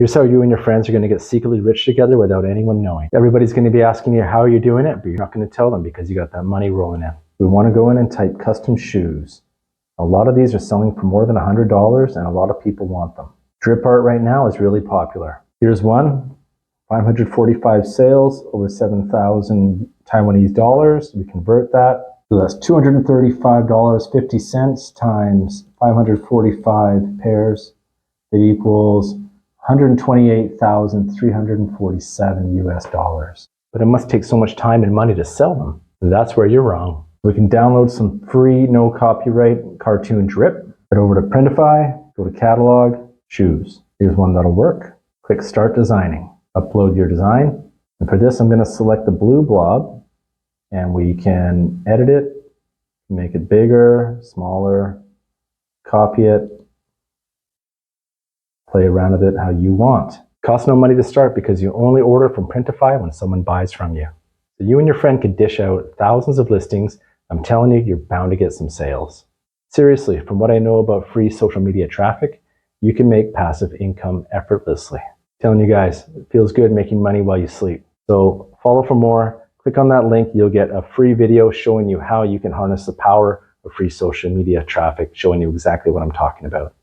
Here's how you and your friends are going to get secretly rich together without anyone knowing. Everybody's going to be asking you, how are you doing it? But you're not going to tell them because you got that money rolling in. We want to go in and type custom shoes. A lot of these are selling for more than $100 and a lot of people want them. Drip art right now is really popular. Here's one, 545 sales, over 7,000 Taiwanese dollars. We convert that. So that's $235.50 times 545 pairs. It equals $128,347 US dollars. But it must take so much time and money to sell them. That's where you're wrong. We can download some free, no copyright cartoon drip. Head over to Printify, go to Catalog, Choose. Here's one that'll work. Click Start Designing. Upload your design. And for this, I'm going to select the blue blob, and we can edit it, make it bigger, smaller, copy it, play around with it how you want. Costs no money to start because you only order from Printify when someone buys from you. So you and your friend could dish out thousands of listings. I'm telling you, you're bound to get some sales. Seriously, from what I know about free social media traffic, you can make passive income effortlessly. I'm telling you guys, it feels good making money while you sleep. So follow for more. Click on that link. You'll get a free video showing you how you can harness the power of free social media traffic, showing you exactly what I'm talking about.